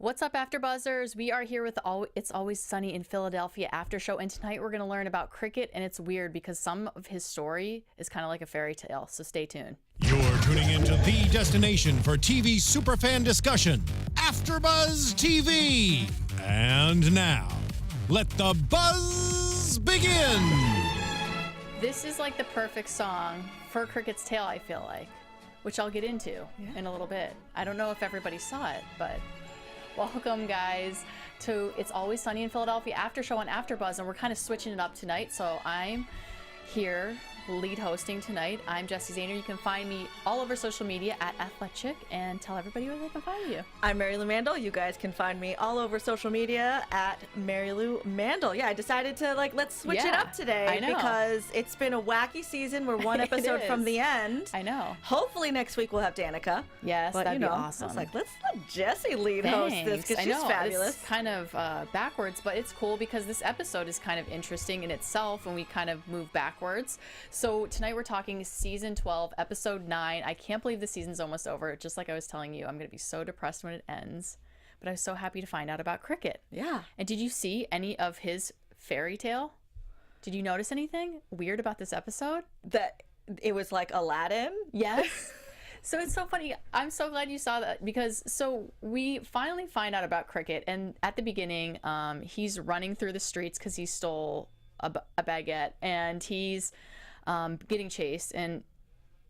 What's up, AfterBuzzers? We are here with It's Always Sunny in Philadelphia after show, and tonight we're going to learn about Cricket, and it's weird because some of his story is kind of like a fairy tale, so stay tuned. You're tuning into the destination for TV superfan discussion, AfterBuzz TV. And now, let the buzz begin. This is like the perfect song for Cricket's tale, I feel like, which I'll get into in a little bit. I don't know if everybody saw it, but... Welcome, guys, to It's Always Sunny in Philadelphia after show on AfterBuzz, and we're kind of switching it up tonight. So I'm here lead hosting tonight. I'm Jessie Zahner. You can find me all over social media at AthleChick, and tell everybody where they can find you. I'm Marielou Mandl. You guys can find me all over social media at Marielou Mandl. Yeah, I decided to let's switch it up today. I know. Because it's been a wacky season. We're one episode from the end. I know. Hopefully next week we'll have Danica. Yes, but, that'd be awesome. I was like, let's let Jessie lead host this because she's fabulous. It's kind of backwards, but it's cool because this episode is kind of interesting in itself, and we kind of move backwards. So tonight we're talking season 12, episode 9. I can't believe the season's almost over. Just like I was telling you, I'm going to be so depressed when it ends. But I was so happy to find out about Cricket. Yeah. And did you see any of his fairy tale? Did you notice anything weird about this episode? That it was like Aladdin? Yes. So it's so funny. I'm so glad you saw that because we finally find out about Cricket. And at the beginning, he's running through the streets because he stole a baguette, and he's getting chased. And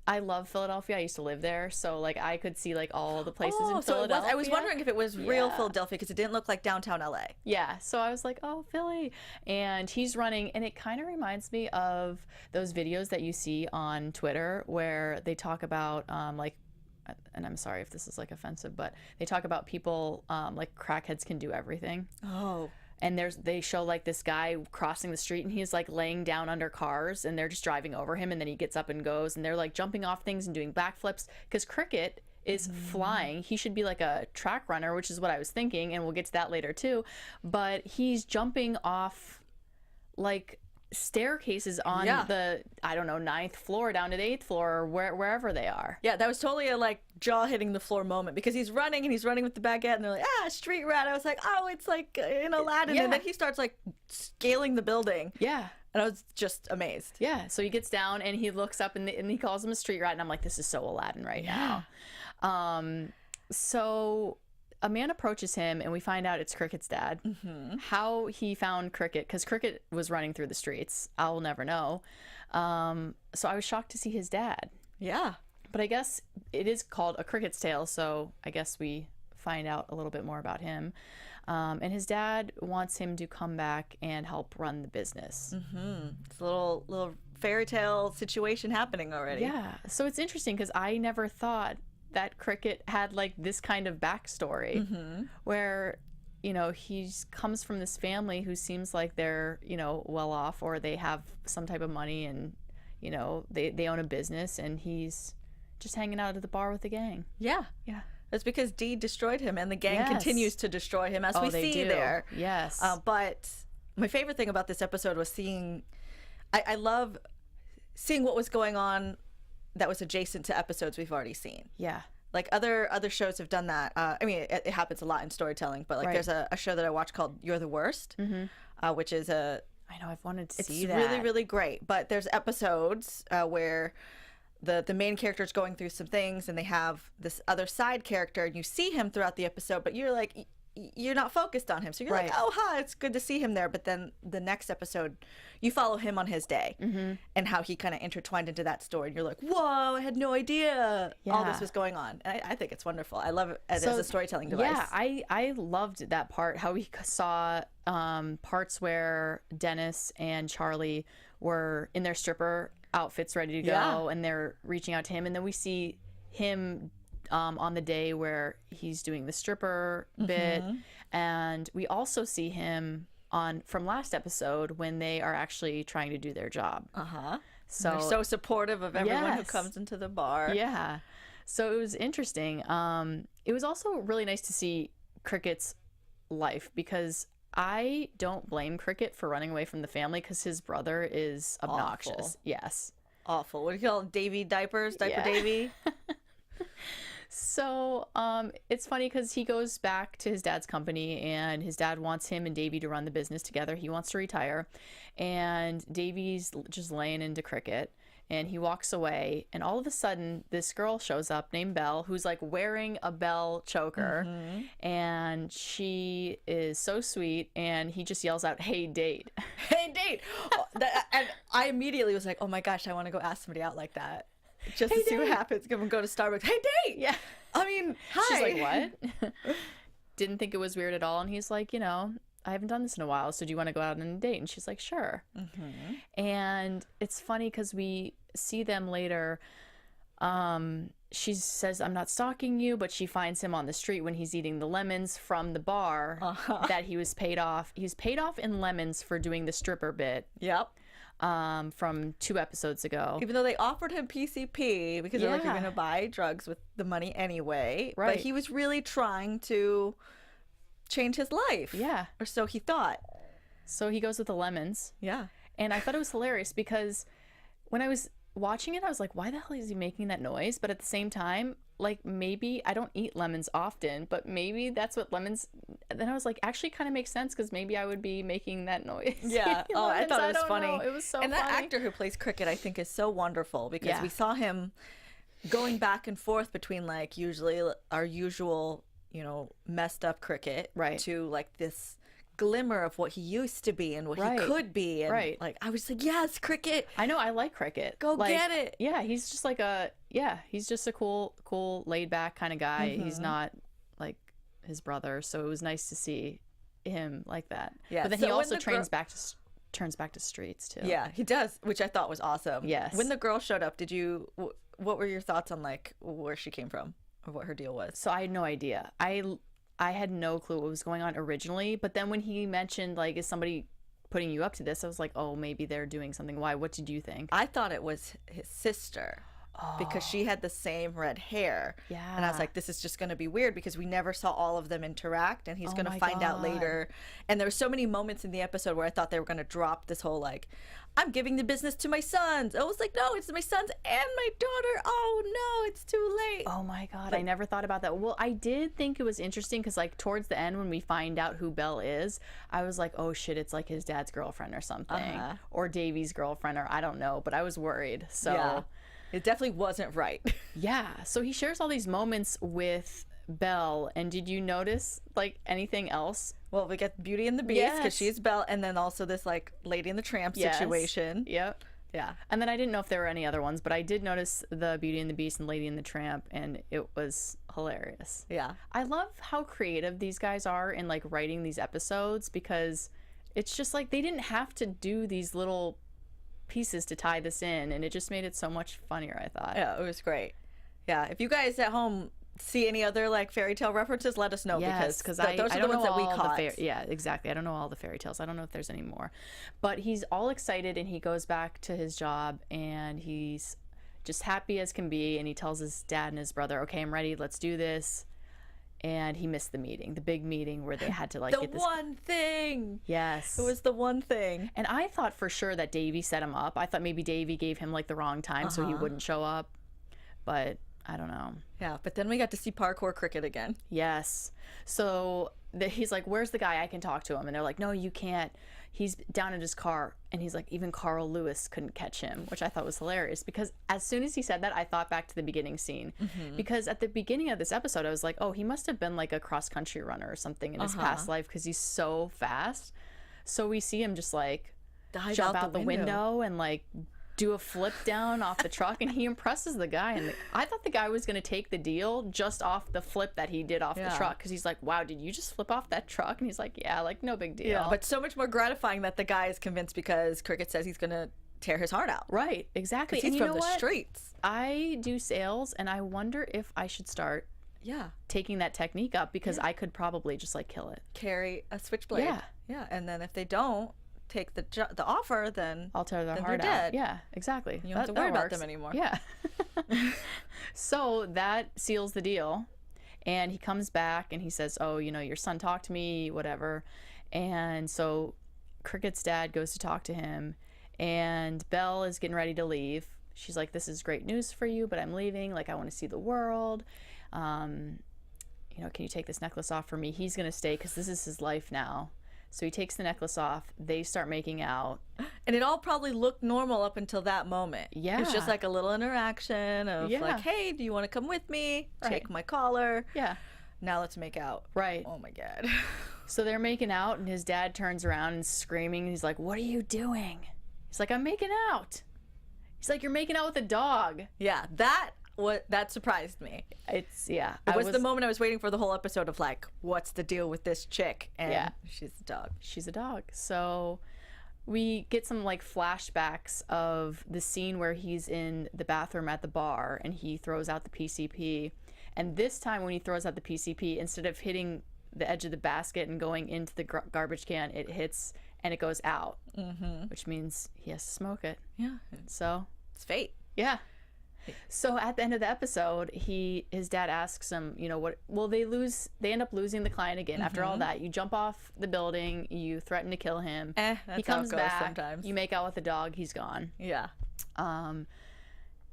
I love Philadelphia. I used to live there, so I could see all the places in Philadelphia. I was wondering if it was real Philadelphia because it didn't look like downtown LA. Yeah, so I was like, oh, Philly. And he's running, and it kind of reminds me of those videos that you see on Twitter where they talk about and I'm sorry if this is offensive, but they talk about people crackheads can do everything. Oh. And they show this guy crossing the street, and he's laying down under cars, and they're just driving over him, and then he gets up and goes, and they're jumping off things and doing backflips because Cricket is flying. He should be a track runner, which is what I was thinking, and we'll get to that later too. But he's jumping off staircases on the, I don't know, 9th floor down to the 8th floor or wherever they are. Yeah, that was totally a jaw hitting the floor moment because he's running with the baguette, and they're like, street rat. I was like, oh, it's in Aladdin. Yeah. And then he starts scaling the building. Yeah. And I was just amazed. Yeah. So he gets down and he looks up and he calls him a street rat, and I'm like, this is so Aladdin right now. So a man approaches him, and we find out it's Cricket's dad. How he found Cricket, because Cricket was running through the streets, I'll never know. So I was shocked to see his dad. Yeah. But I guess it is called A Cricket's Tale, so I guess we find out a little bit more about him. And his dad wants him to come back and help run the business. It's a little fairy tale situation happening already. Yeah. So it's interesting because I never thought that Cricket had this kind of backstory where he comes from this family who seems like they're well off, or they have some type of money, and they own a business, and he's just hanging out at the bar with the gang. Yeah That's because Dee destroyed him, and the gang continues to destroy him, as we see there. Yes. But my favorite thing about this episode was I love seeing what was going on that was adjacent to episodes we've already seen. Yeah. Other shows have done that. I mean, it happens a lot in storytelling, but there's a show that I watch called You're the Worst, which is I know, I've wanted to see that. It's really, really great. But there's episodes where the main character is going through some things, and they have this other side character, and you see him throughout the episode, but you're not focused on him. So you're like, oh, hi, it's good to see him there. But then the next episode, you follow him on his day and how he kind of intertwined into that story. And you're like, whoa, I had no idea all this was going on. And I think it's wonderful. I love it as a storytelling device. Yeah, I loved that part, how we saw parts where Dennis and Charlie were in their stripper outfits ready to go, and they're reaching out to him. And then we see him on the day where he's doing the stripper bit, and we also see him from last episode when they are actually trying to do their job. So they're so supportive of everyone who comes into the bar. Yeah. So it was interesting. It was also really nice to see Cricket's life, because I don't blame Cricket for running away from the family, because his brother is obnoxious. Awful. Yes. Awful. What do you call him? Davy Diapers? Diaper Davy? So it's funny because he goes back to his dad's company, and his dad wants him and Davy to run the business together. He wants to retire, and Davy's just laying into cricket, and he walks away, and all of a sudden this girl shows up named Belle, who's like wearing a bell choker, and she is so sweet, and he just yells out, "Hey, date." Hey, date. And I immediately was like, oh my gosh, I want to go ask somebody out like that. Just to see what happens. Go to Starbucks. Hey, date. Yeah. I mean, hi. She's like, what? Didn't think it was weird at all. And he's like, I haven't done this in a while, so do you want to go out on a date? And she's like, sure. And it's funny because we see them later. She says, I'm not stalking you, but she finds him on the street when he's eating the lemons from the bar that he was paid off. He was paid off in lemons for doing the stripper bit. Yep. From 2 episodes ago. Even though they offered him PCP because they're like, you're going to buy drugs with the money anyway. Right. But he was really trying to change his life. Yeah. Or so he thought. So he goes with the lemons. Yeah. And I thought it was hilarious because when I was watching it, I was like, why the hell is he making that noise? But at the same time, like, maybe I don't eat lemons often, but maybe that's what lemons. And then I was like, actually kind of makes sense because maybe I would be making that noise. Yeah. Oh, I thought it was funny. Know. It was so and funny. that actor who plays Cricket, I think, is so wonderful because Yeah. we saw him going back and forth between like usually our usual, messed up Cricket Right. to like this glimmer of what he used to be and what Right. he could be. And Right. like, I was like, yes, Cricket. I know, I like Cricket. Go like, get it. Yeah, he's just like he's just a cool, laid back kind of guy. He's not like his brother, so it was nice to see him like that. Yeah, but then so he when also the turns back to streets too. Yeah, he does, which I thought was awesome. Yes. When the girl showed up, what were your thoughts on like where she came from or what her deal was? So I had no idea. I had no clue what was going on originally, but then when he mentioned like, is somebody putting you up to this, I was like, oh, maybe they're doing something. Why? What did you think? I thought it was his sister. Because she had the same red hair. Yeah. And I was like, this is just going to be weird because we never saw all of them interact and he's going to find out later. And there were so many moments in the episode where I thought they were going to drop this whole like, I'm giving the business to my sons. I was like, no, it's my sons and my daughter. Oh no, it's too late. Oh my God, I never thought about that. Well, I did think it was interesting because like towards the end when we find out who Belle is, I was like, oh shit, it's like his dad's girlfriend or something. Or Davy's girlfriend, or I don't know, but I was worried. So yeah. It definitely wasn't right. Yeah. So he shares all these moments with Belle. And did you notice like anything else? Well, we get Beauty and the Beast because Yes. she's Belle, and then also this like Lady and the Tramp situation. Yep. Yeah. And then I didn't know if there were any other ones, but I did notice the Beauty and the Beast and Lady and the Tramp, and it was hilarious. Yeah. I love how creative these guys are in like writing these episodes because it's just like they didn't have to do these little pieces to tie this in, and it just made it so much funnier, I thought. Yeah, it was great. Yeah. If you guys at home see any other like fairy tale references, let us know because I those are don't the ones know that we all caught. yeah, exactly. I don't know all the fairy tales. I don't know if there's any more. But he's all excited and he goes back to his job and he's just happy as can be, and he tells his dad and his brother, okay, I'm ready, let's do this. And he missed the meeting, the big meeting where they had to like The get this one thing. Yes. It was the one thing. And I thought for sure that Davy set him up. I thought maybe Davy gave him like the wrong time so he wouldn't show up. But I don't know. Yeah, but then we got to see parkour Cricket again. Yes. So he's like, where's the guy? I can talk to him. And they're like, no, you can't. He's down in his car. And he's like, even Carl Lewis couldn't catch him, which I thought was hilarious because as soon as he said that, I thought back to the beginning scene. Because at the beginning of this episode, I was like, oh, he must have been like a cross-country runner or something in his past life because he's so fast. So we see him just like Dive jump out out the the window and like do a flip down off the truck, and he impresses the guy. And I thought the guy was going to take the deal just off the flip that he did off the truck because he's like, wow, did you just flip off that truck? And he's like, yeah, like no big deal. Yeah, but so much more gratifying that the guy is convinced because Cricket says he's going to tear his heart out. Right, exactly. He's And you from know the what? streets. I do sales, and I wonder if I should start taking that technique up because I could probably just like kill it. Carry a switchblade. Yeah. Yeah, and then if they don't take the offer, then I'll tear their then heart they're out. dead. Yeah, exactly. You don't have to That worry about works. them anymore. Yeah. So that seals the deal. And he comes back and he says, oh, you know, your son talked to me, whatever. And so Cricket's dad goes to talk to him, and Belle is getting ready to leave. She's like, this is great news for you, but I'm leaving. Like, I want to see the world. you know, can you take this necklace off for me? He's going to stay because this is his life now. So he takes the necklace off. They start making out. And it all probably looked normal up until that moment. Yeah. It's just like a little interaction of like, hey, do you want to come with me? Right. Take my collar. Yeah. Now let's make out. Right. Oh my God. So they're making out, and his dad turns around and screaming. And he's like, what are you doing? He's like, I'm making out. He's like, you're making out with a dog. Yeah, that surprised me. It's, yeah. It was the moment I was waiting for the whole episode of like, what's the deal with this chick? And Yeah. she's a dog. She's a dog. So we get some like flashbacks of the scene where he's in the bathroom at the bar and he throws out the PCP. And this time when he throws out the PCP, instead of hitting the edge of the basket and going into the garbage can, it hits and it goes out, which means he has to smoke it. Yeah. So It's fate. yeah. So at the end of the episode, his dad asks him, you know, they end up losing the client again. After all that, you jump off the building, you threaten to kill him. That's he comes how it goes back, sometimes. you make out with the dog, he's gone. Yeah.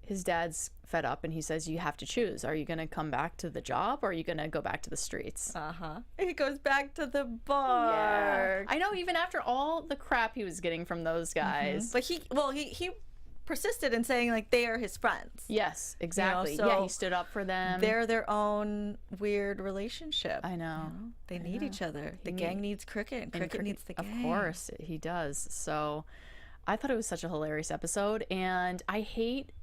His dad's fed up and he says, you have to choose. Are you going to come back to the job or are you going to go back to the streets? He goes back to the bar. I know, even after all the crap he was getting from those guys. But he persisted in saying like they are his friends. Yes, exactly. so yeah, he stood up for them. They're their own weird relationship. I know. They need each other. The gang needs Cricket, and Cricket needs the gang. Of course, he does. So I thought it was such a hilarious episode, and I hate,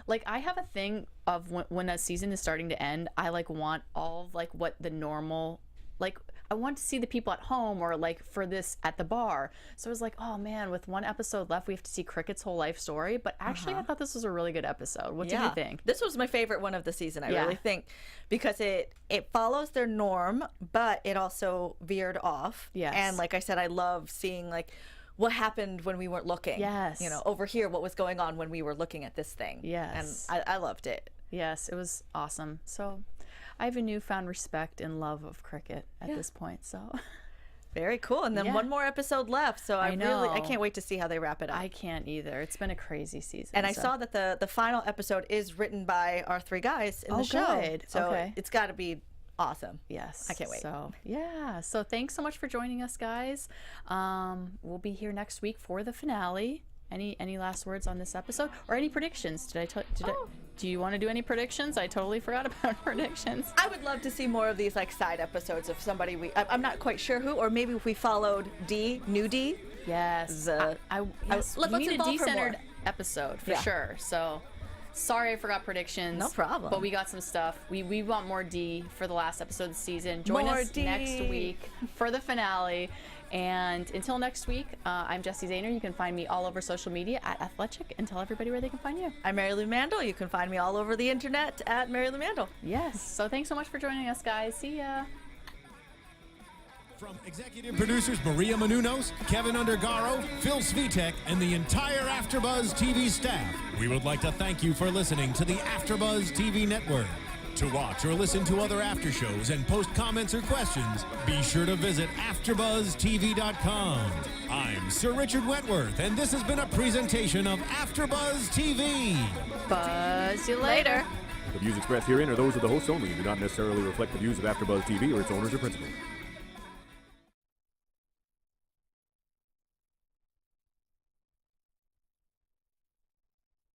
like, I have a thing of when a season is starting to end, I like want all of like what the normal, like I want to see the people at home or like for this at the bar. So I was like, oh man, with one episode left, we have to see Cricket's whole life story. But actually, I thought this was a really good episode. What did you think? This was my favorite one of the season, I really think, because it follows their norm, but it also veered off. Yes. And like I said, I love seeing like what happened when we weren't looking. Yes. You know, over here, what was going on when we were looking at this thing. Yes. And I loved it. Yes, it was awesome. So I have a newfound respect and love of Cricket at this point. So very cool. And then one more episode left. So I can't wait to see how they wrap it up. I can't either. It's been a crazy season. And I saw that the final episode is written by our three guys in the show. Good. So it's got to be awesome. Yes. I can't wait. So, yeah. So, thanks so much for joining us, guys. We'll be here next week for the finale. Any last words on this episode or any predictions? Do you want to do any predictions? I totally forgot about predictions. I would love to see more of these like side episodes of somebody I'm not quite sure who, or maybe if we followed new D. Yes. Let's we need a involve her D-centered more. episode for sure. So sorry I forgot predictions. No problem. But we got some stuff. We want more D for the last episode of the season. Join us next week for the finale. And until next week, I'm Jessie Zahner. You can find me all over social media at Athletic, and tell everybody where they can find you. I'm Marielou Mandl. You can find me all over the internet at Marielou Mandl. Yes. So thanks so much for joining us, guys. See ya. From executive producers Maria Menounos, Kevin Undergaro, Phil Svitek, and the entire AfterBuzz TV staff, we would like to thank you for listening to the AfterBuzz TV network. To watch or listen to other after shows and post comments or questions, be sure to visit AfterBuzzTV.com. I'm Sir Richard Wentworth, and this has been a presentation of AfterBuzz TV. Buzz you later. The views expressed herein are those of the hosts only and do not necessarily reflect the views of AfterBuzz TV or its owners or principals.